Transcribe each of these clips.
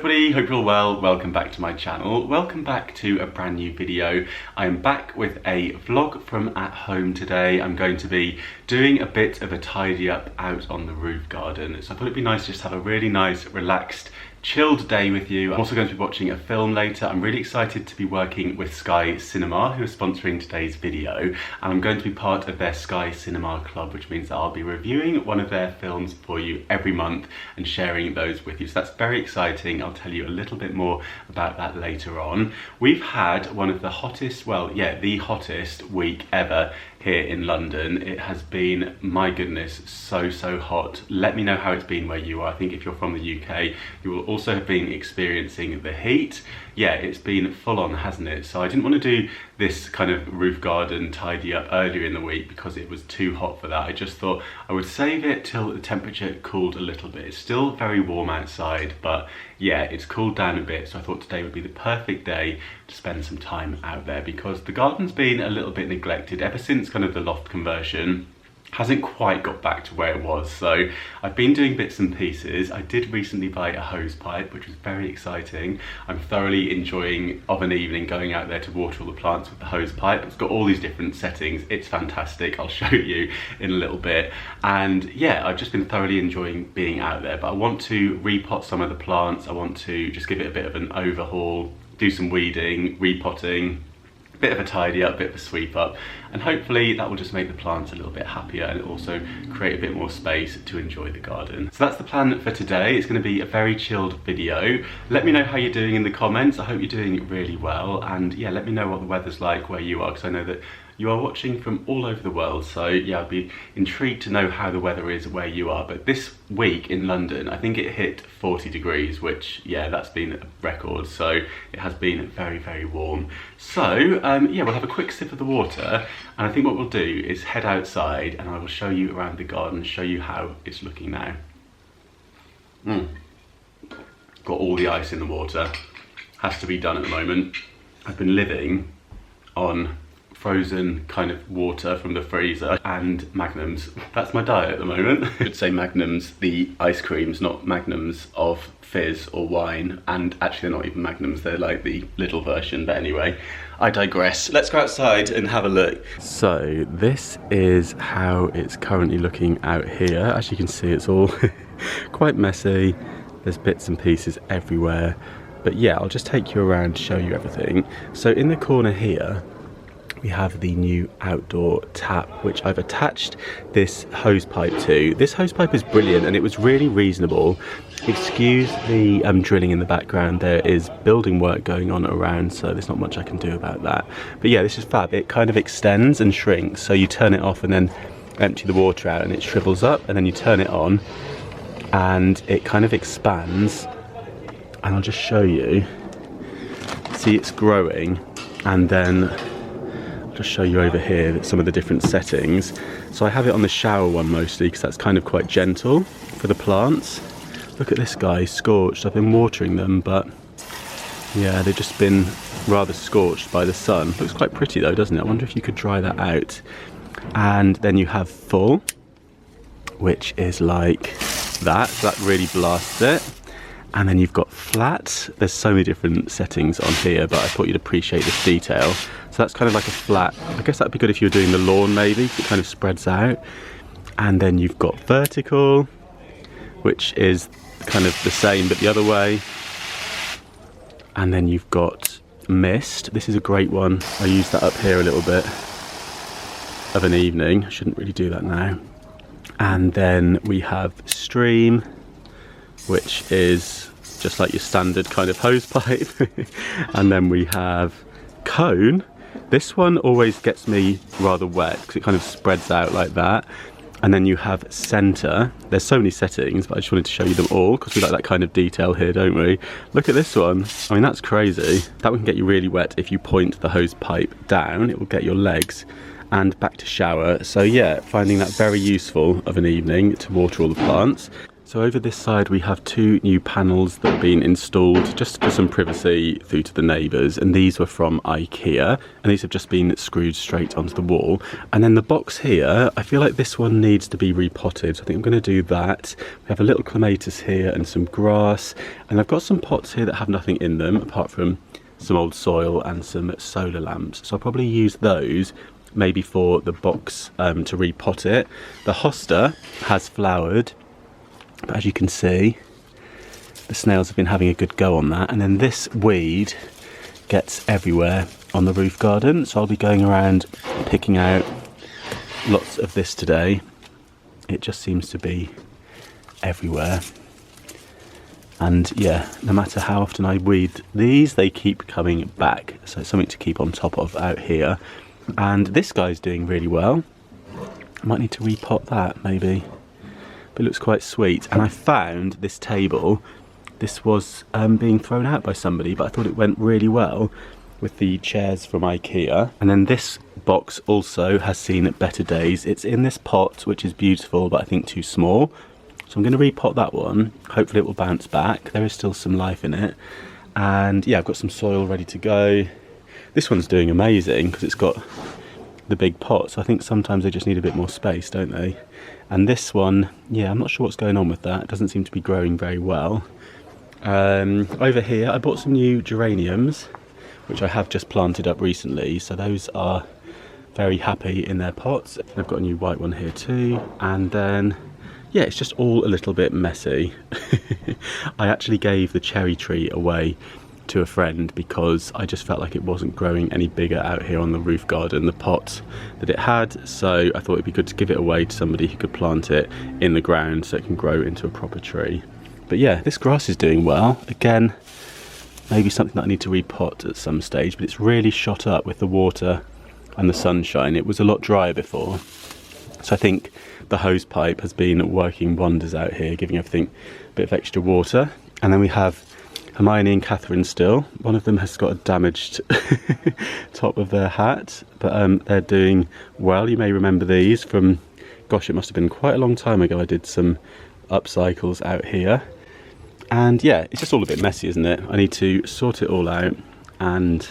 everybody, hope you're all well. Welcome back to my channel. Welcome back to a brand new video. I'm back with a vlog from at home today. I'm going to be doing a bit of a tidy up out on the roof garden. So I thought it'd be nice just to have a really nice, relaxed, chilled day with you. I'm also going to be watching a film later. I'm really excited to be working with Sky Cinema, who are sponsoring today's video, and I'm going to be part of their Sky Cinema Club, which means that I'll be reviewing one of their films for you every month and sharing those with you. So that's very exciting. I'll tell you a little bit more about that later on. We've had one of the hottest, well, yeah, the hottest week ever here in London. It has been, my goodness, so hot. Let me know how it's been where you are. I think if you're from the UK, you will also have been experiencing the heat. Yeah, it's been full on, hasn't it? So I didn't want to do this kind of roof garden tidy up earlier in the week because it was too hot for that. I just thought I would save it till the temperature cooled a little bit. It's still very warm outside, but yeah, it's cooled down a bit. So I thought today would be the perfect day to spend some time out there because the garden's been a little bit neglected ever since kind of the loft conversion. Hasn't quite got back to where it was, so I've been doing bits and pieces. I did recently buy a hose pipe, which was very exciting. I'm thoroughly enjoying of an evening going out there to water all the plants with the hose pipe. It's got all these different settings. It's fantastic. I'll show you in a little bit. And yeah, I've just been thoroughly enjoying being out there, but I want to repot some of the plants. I want to just give it a bit of an overhaul, do some weeding, repotting, bit of a tidy up, bit of a sweep up, and hopefully that will just make the plants a little bit happier and also create a bit more space to enjoy the garden. So that's the plan for today. It's going to be a very chilled video. Let me know how you're doing in the comments. I hope you're doing really well, and yeah, let me know what the weather's like where you are, because I know that you are watching from all over the world, so yeah, I'd be intrigued to know how the weather is where you are. But this week in London, I think it hit 40 degrees, which, yeah, that's been a record, so it has been very warm. So, yeah, we'll have a quick sip of the water, and I think what we'll do is head outside and I will show you around the garden, show you how it's looking now. Got all the ice in the water. Has to be done at the moment. I've been living on frozen kind of water from the freezer and Magnums. That's my diet at the moment. I should say Magnums, the ice creams, not Magnums of fizz or wine. And actually they're not even Magnums, they're like the little version, but anyway, I digress. Let's go outside and have a look. So this is how it's currently looking out here. As you can see, it's all quite messy. There's bits and pieces everywhere. But yeah, I'll just take you around, show you everything. So in the corner here, we have the new outdoor tap, which I've attached this hose pipe to. This hose pipe is brilliant and it was really reasonable. Excuse the drilling in the background. There is building work going on around, so there's not much I can do about that. But yeah, this is fab. It kind of extends and shrinks, so you turn it off and then empty the water out and it shrivels up, and then you turn it on and it kind of expands. And I'll just show you. See, it's growing, and then just show you over here some of the different settings. So I have it on the shower one mostly because that's kind of quite gentle for the plants. Look at this guy, scorched. I've been watering them, but yeah, they've just been rather scorched by the sun. Looks quite pretty though, doesn't it? I wonder if you could dry that out. And then you have full, which is like that. So that really blasts it. And then you've got flat. There's so many different settings on here, but I thought you'd appreciate this detail. So that's kind of like a flat. I guess that'd be good if you were doing the lawn maybe, it kind of spreads out. And then you've got vertical, which is kind of the same but the other way. And then you've got mist. This is a great one. I use that up here a little bit of an evening. I shouldn't really do that now. And then we have stream, which is just like your standard kind of hose pipe. And then we have cone. This one always gets me rather wet because it kind of spreads out like that. And then you have center. There's so many settings, but I just wanted to show you them all because we like that kind of detail here, don't we? Look at this one. I mean, that's crazy. That one can get you really wet if you point the hose pipe down. It will get your legs and back to shower. So yeah, finding that very useful of an evening to water all the plants. So over this side we have 2 new panels that have been installed just for some privacy through to the neighbours, and these were from IKEA, and these have just been screwed straight onto the wall. And then the box here, I feel like this one needs to be repotted, so I think I'm going to do that. We have a little clematis here and some grass, and I've got some pots here that have nothing in them apart from some old soil and some solar lamps, so I'll probably use those maybe for the box to repot it. The hosta has flowered, but as you can see, the snails have been having a good go on that. And then this weed gets everywhere on the roof garden, so I'll be going around picking out lots of this today. It just seems to be everywhere. And yeah, no matter how often I weed these, they keep coming back. So it's something to keep on top of out here. And this guy's doing really well. I might need to repot that maybe. But it looks quite sweet. And I found this table. This was being thrown out by somebody, but I thought it went really well with the chairs from IKEA. And then this box also has seen better days. It's in this pot, which is beautiful, but I think too small. So I'm going to repot that one. Hopefully it will bounce back. There is still some life in it. And yeah, I've got some soil ready to go. This one's doing amazing because it's got the big pot. So I think sometimes they just need a bit more space, don't they? And this one, yeah, I'm not sure what's going on with that. It doesn't seem to be growing very well. Over here, I bought some new geraniums, which I have just planted up recently. So those are very happy in their pots. I've got a new white one here too. And then, yeah, it's just all a little bit messy. I actually gave the cherry tree away to a friend because I just felt like it wasn't growing any bigger out here on the roof garden, the pot that it had. So I thought it'd be good to give it away to somebody who could plant it in the ground so it can grow into a proper tree. But yeah, this grass is doing well. Again, maybe something that I need to repot at some stage, but it's really shot up with the water and the sunshine. It was a lot drier before. So I think the hose pipe has been working wonders out here, giving everything a bit of extra water. And then we have Hermione and Catherine still. One of them has got a damaged top of their hat, but they're doing well. You may remember these from, gosh, it must have been quite a long time ago. I did some upcycles out here. And yeah, it's just all a bit messy, isn't it? I need to sort it all out and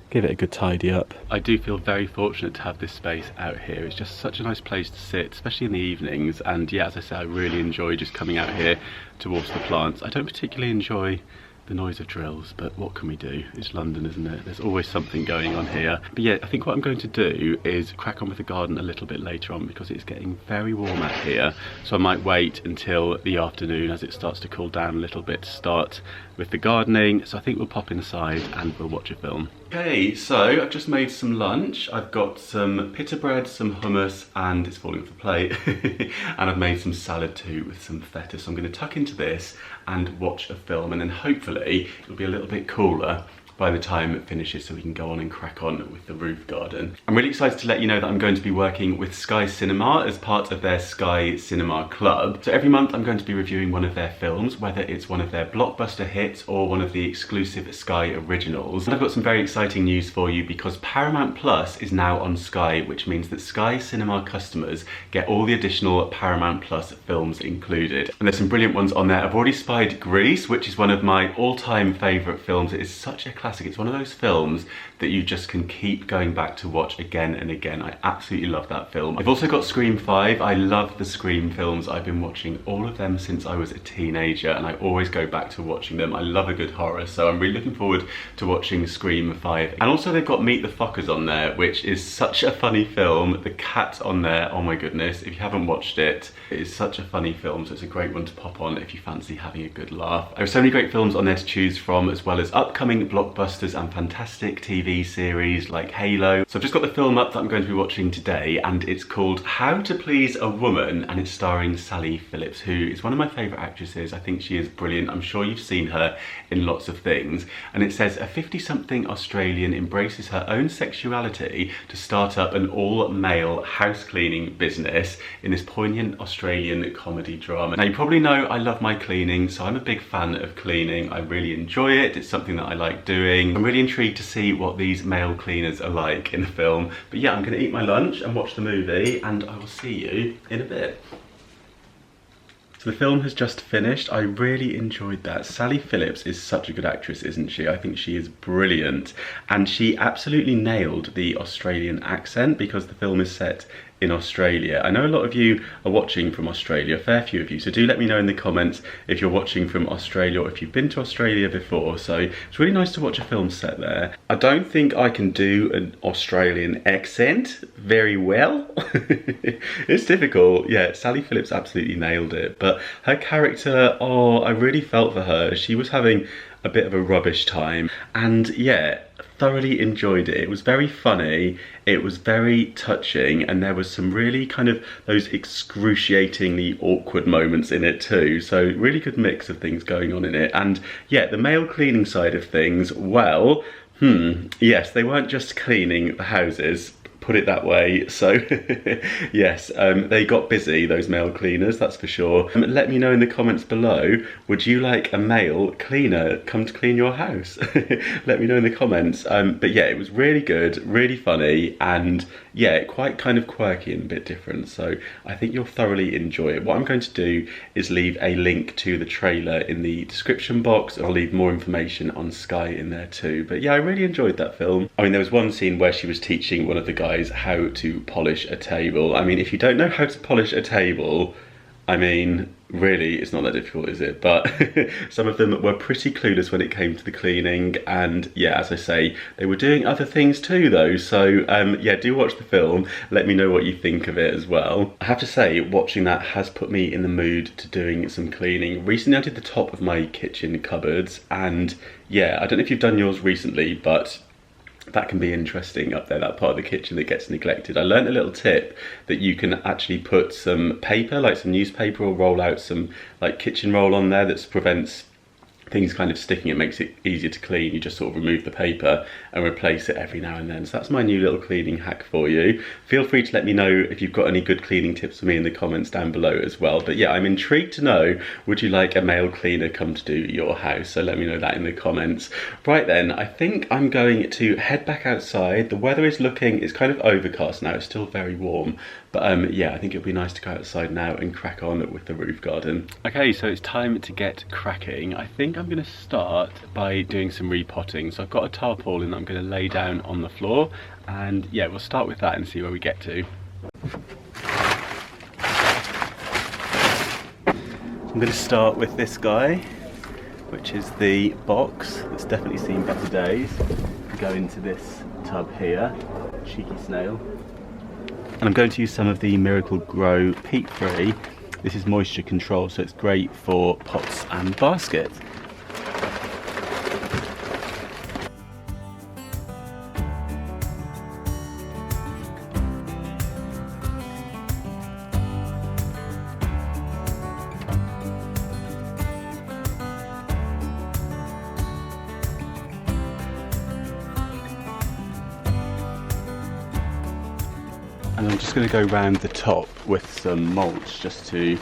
give it a good tidy up. I do feel very fortunate to have this space out here. It's just such a nice place to sit, especially in the evenings. And yeah, as I say, I really enjoy just coming out here to water the plants. I don't particularly enjoy the noise of drills, but what can we do? It's London, isn't it? There's always something going on here. But yeah, I think what I'm going to do is crack on with the garden a little bit later on because it's getting very warm out here. So I might wait until the afternoon as it starts to cool down a little bit to start with the gardening. So I think we'll pop inside and we'll watch a film. Okay, so I've just made some lunch. I've got some pita bread, some hummus, and it's falling off the plate. And I've made some salad too with some feta. So I'm going to tuck into this and watch a film, and then hopefully it'll be a little bit cooler by the time it finishes so we can go on and crack on with the roof garden. I'm really excited to let you know that I'm going to be working with Sky Cinema as part of their Sky Cinema Club. So every month I'm going to be reviewing one of their films, whether it's one of their blockbuster hits or one of the exclusive Sky originals. And I've got some very exciting news for you because Paramount Plus is now on Sky, which means that Sky Cinema customers get all the additional Paramount Plus films included. And there's some brilliant ones on there. I've already spied Grease, which is one of my all-time favourite films. It is such a classic. It's one of those films that you just can keep going back to watch again and again. I absolutely love that film. I've also got Scream 5. I love the Scream films. I've been watching all of them since I was a teenager and I always go back to watching them. I love a good horror, so I'm really looking forward to watching Scream 5. And also they've got Meet the Fockers on there, which is such a funny film. The cat on there, oh my goodness, if you haven't watched it, it is such a funny film, so it's a great one to pop on if you fancy having a good laugh. There are so many great films on there to choose from, as well as upcoming blockbusters and fantastic TV series like Halo. So I've just got the film up that I'm going to be watching today, and it's called How to Please a Woman, and it's starring Sally Phillips, who is one of my favourite actresses. I think she is brilliant. I'm sure you've seen her in lots of things. And it says a 50-something Australian embraces her own sexuality to start up an all-male house cleaning business in this poignant Australian comedy drama. Now you probably know I love my cleaning, so I'm a big fan of cleaning. I really enjoy it. It's something that I like doing. I'm really intrigued to see what these male cleaners are like in the film. But yeah, I'm going to eat my lunch and watch the movie, and I will see you in a bit. So the film has just finished. I really enjoyed that. Sally Phillips is such a good actress, isn't she? I think she is brilliant. And she absolutely nailed the Australian accent because the film is set in Australia. I know a lot of you are watching from Australia, a fair few of you, so do let me know in the comments if you're watching from Australia or if you've been to Australia before. So it's really nice to watch a film set there. I don't think I can do an Australian accent very well. It's difficult. Yeah, Sally Phillips absolutely nailed it, but her character, oh, I really felt for her. She was having a bit of a rubbish time, and yeah, thoroughly enjoyed it. It was very funny, it was very touching, and there was some really kind of those excruciatingly awkward moments in it too, so really good mix of things going on in it. And yeah, the male cleaning side of things, well, yes, they weren't just cleaning the houses, put it that way. So yes, they got busy, those male cleaners, that's for sure. Let me know in the comments below, would you like a male cleaner come to clean your house? Let me know in the comments. But yeah, it was really good, really funny, and yeah, quite kind of quirky and a bit different, so I think you'll thoroughly enjoy it. What I'm going to do is leave a link to the trailer in the description box. I'll leave more information on Sky in there too. But yeah, I really enjoyed that film. I mean, there was one scene where she was teaching one of the guys how to polish a table. I mean, if you don't know how to polish a table, I mean, really, it's not that difficult, is it? But some of them were pretty clueless when it came to the cleaning, and yeah, as I say, they were doing other things too though, so yeah, do watch the film, let me know what you think of it as well. I have to say, watching that has put me in the mood to doing some cleaning. Recently I did the top of my kitchen cupboards, and yeah, I don't know if you've done yours recently, but that can be interesting up there, that part of the kitchen that gets neglected. I learned a little tip that you can actually put some paper, like some newspaper, or roll out some like kitchen roll on there that prevents things kind of sticking. It makes it easier to clean. You just sort of remove the paper and replace it every now and then. So that's my new little cleaning hack for you. Feel free to let me know if you've got any good cleaning tips for me in the comments down below as well. But yeah, I'm intrigued to know, would you like a male cleaner come to do your house? So let me know that in the comments. Right then, I think I'm going to head back outside. The weather is it's kind of overcast now. It's still very warm. But yeah, I think it'd be nice to go outside now and crack on with the roof garden. Okay, so it's time to get cracking. I think I'm going to start by doing some repotting. So I've got a tarpaulin that I'm going to lay down on the floor, and yeah, we'll start with that and see where we get to. I'm going to start with this guy, which is the box that's definitely seen better days. Go into this tub here, cheeky snail. And I'm going to use some of the Miracle Grow Peat Free. This is moisture control, so it's great for pots and baskets. And I'm just going to go round the top with some mulch just to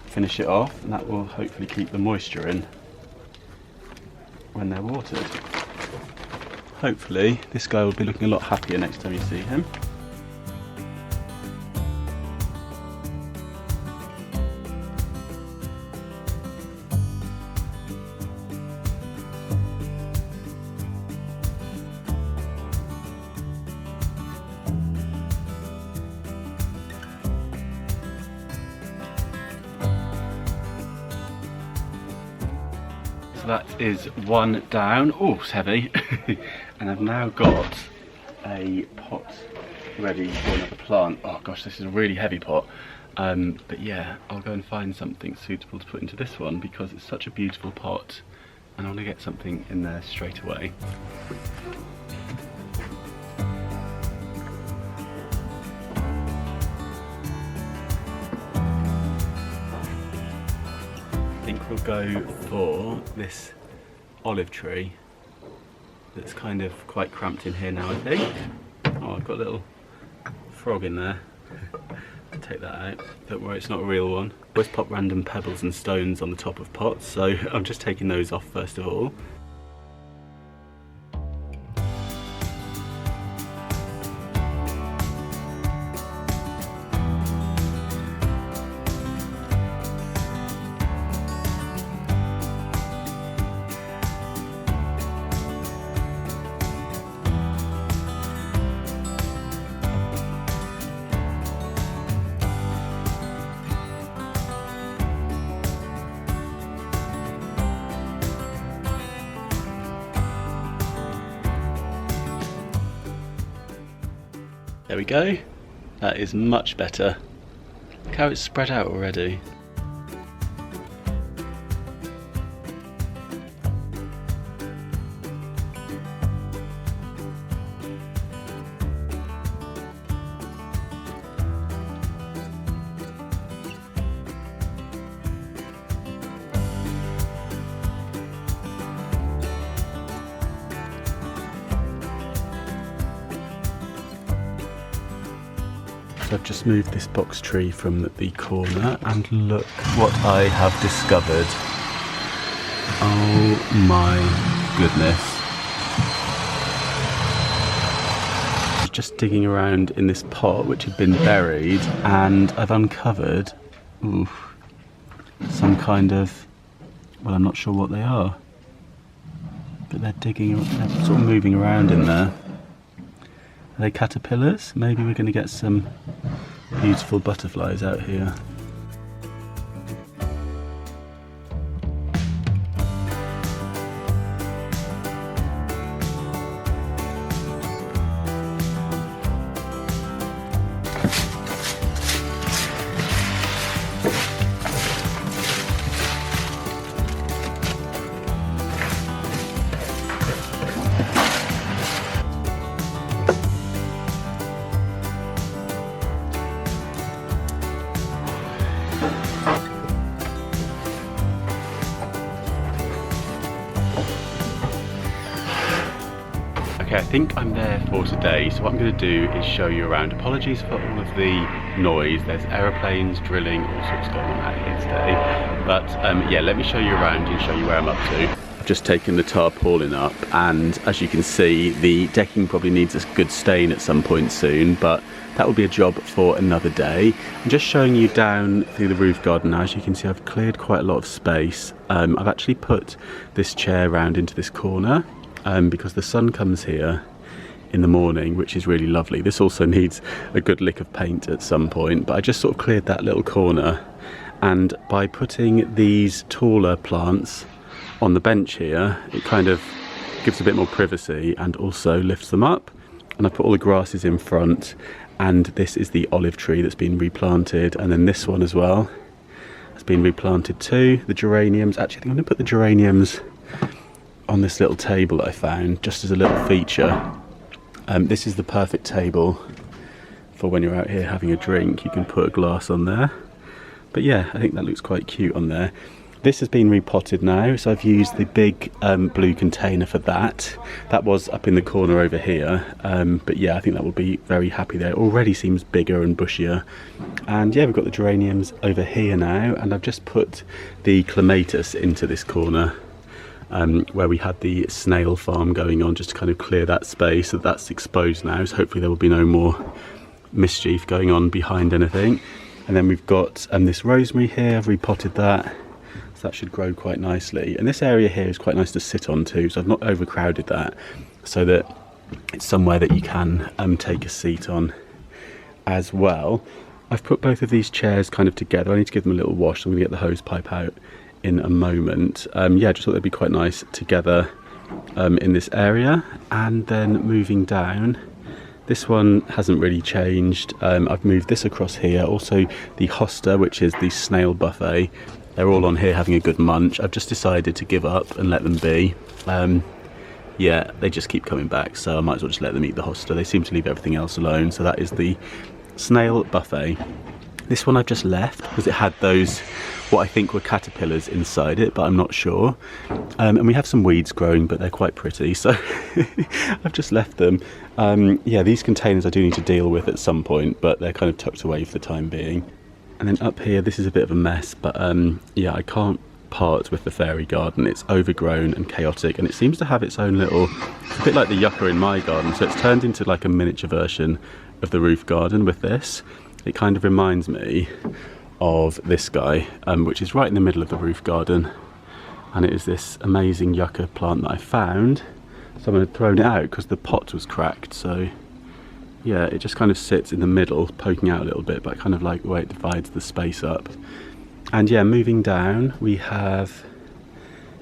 finish it off, and that will hopefully keep the moisture in when they're watered. Hopefully this guy will be looking a lot happier next time you see him. So that is one down. Oh, it's heavy. And I've now got a pot ready for another plant. Oh gosh, this is a really heavy pot. But yeah, I'll go and find something suitable to put into this one because it's such a beautiful pot and I want to get something in there straight away. I think we'll go for this olive tree that's kind of quite cramped in here now, I think. Oh, I've got a little frog in there. I'll take that out. Don't worry, it's not a real one. I always pop random pebbles and stones on the top of pots, so I'm just taking those off first of all. There we go. That is much better. Look how it's spread out already. So I've just moved this box tree from the corner and look what I have discovered. Oh my goodness. Just digging around in this pot which had been buried, and I've uncovered some kind of, well, I'm not sure what they are, but they're sort of moving around in there. Are they caterpillars? Maybe we're going to get some beautiful butterflies out here. Okay, I think I'm there for today, so what I'm going to do is show you around. Apologies for all of the noise, there's aeroplanes, drilling, all sorts going on out here today. But yeah, let me show you around and show you where I'm up to. I've just taken the tarpaulin up, and as you can see, the decking probably needs a good stain at some point soon, but that will be a job for another day. I'm just showing you down through the roof garden now. As you can see, I've cleared quite a lot of space. I've actually put this chair round into this corner. Because the sun comes here in the morning, which is really lovely. This also needs a good lick of paint at some point, but I just sort of cleared that little corner, and by putting these taller plants on the bench here, it kind of gives a bit more privacy and also lifts them up. And I put all the grasses in front, and this is the olive tree that's been replanted, and then this one as well has been replanted too. The geraniums, actually I think I'm going to put the geraniums on this little table that I found just as a little feature. This is the perfect table for when you're out here having a drink. You can put a glass on there. But yeah, I think that looks quite cute on there. This has been repotted now, so I've used the big blue container for that. That was up in the corner over here, but yeah, I think that will be very happy there. It already seems bigger and bushier. And yeah, we've got the geraniums over here now, and I've just put the clematis into this corner. Where we had the snail farm going on, just to kind of clear that space. So that's exposed now, so hopefully there will be no more mischief going on behind anything. And then we've got this rosemary here. I've repotted that, so that should grow quite nicely. And this area here is quite nice to sit on too, so I've not overcrowded that, so that it's somewhere that you can take a seat on as well. I've put both of these chairs kind of together. I need to give them a little wash, so I'm going to get the hose pipe out in a moment. Yeah, just thought they'd be quite nice together in this area. And then moving down, this one hasn't really changed. I've moved this across here. Also the hosta, which is the snail buffet, they're all on here having a good munch. I've just decided to give up and let them be. Yeah, they just keep coming back, so I might as well just let them eat the hosta. They seem to leave everything else alone. So that is the snail buffet. This one I've just left because it had those, what I think were caterpillars inside it, but I'm not sure. And we have some weeds growing, but they're quite pretty, so I've just left them. Yeah, these containers I do need to deal with at some point, but they're kind of tucked away for the time being. And then up here, this is a bit of a mess, but yeah, I can't part with the fairy garden. It's overgrown and chaotic, and it seems to have its own little, a bit like the yucca in my garden, so it's turned into like a miniature version of the roof garden with this. It kind of reminds me of this guy, which is right in the middle of the roof garden, and it is this amazing yucca plant that I found. Someone had thrown it out because the pot was cracked, so yeah, it just kind of sits in the middle, poking out a little bit, but I kind of like the way it divides the space up. And yeah, moving down, we have,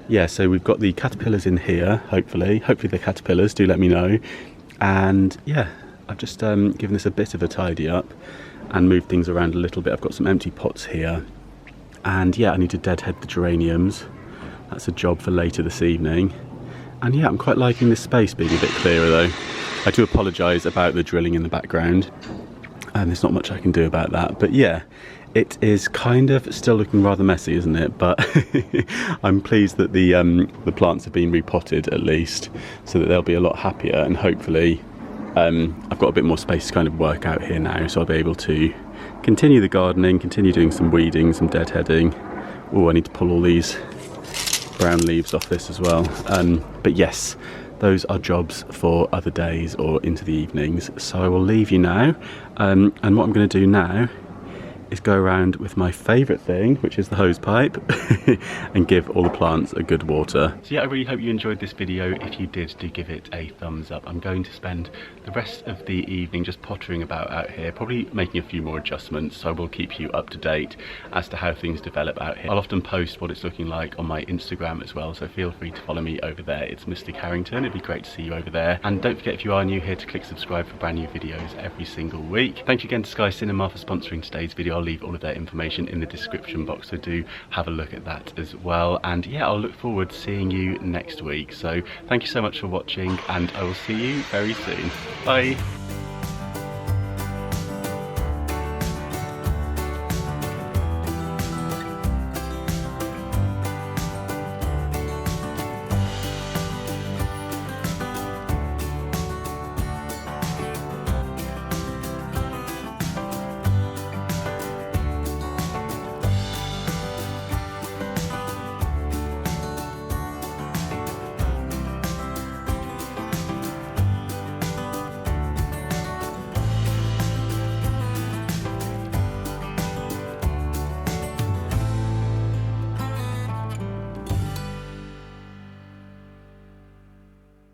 yeah, so we've got the caterpillars in here, hopefully the caterpillars, do let me know. And yeah, I've just given this a bit of a tidy up and moved things around a little bit. I've got some empty pots here, and yeah, I need to deadhead the geraniums. That's a job for later this evening. And yeah, I'm quite liking this space being a bit clearer though. I do apologise about the drilling in the background, and there's not much I can do about that, but yeah, it is kind of still looking rather messy, isn't it? But I'm pleased that the plants have been repotted at least, so that they'll be a lot happier, and hopefully I've got a bit more space to kind of work out here now, so I'll be able to continue the gardening, continue doing some weeding, some deadheading. Oh, I need to pull all these brown leaves off this as well. But yes, those are jobs for other days or into the evenings. So I will leave you now. And what I'm going to do now is go around with my favourite thing, which is the hose pipe, and give all the plants a good water. So yeah, I really hope you enjoyed this video. If you did, do give it a thumbs up. I'm going to spend the rest of the evening just pottering about out here, probably making a few more adjustments, so I will keep you up to date as to how things develop out here. I'll often post what it's looking like on my Instagram as well, so feel free to follow me over there. It's Mr. Carrington. It'd be great to see you over there. And don't forget, if you are new here, to click subscribe for brand new videos every single week. Thank you again to Sky Cinema for sponsoring today's video. I'll leave all of their information in the description box, so do have a look at that as well. And yeah, I'll look forward to seeing you next week. So thank you so much for watching, and I will see you very soon. Bye.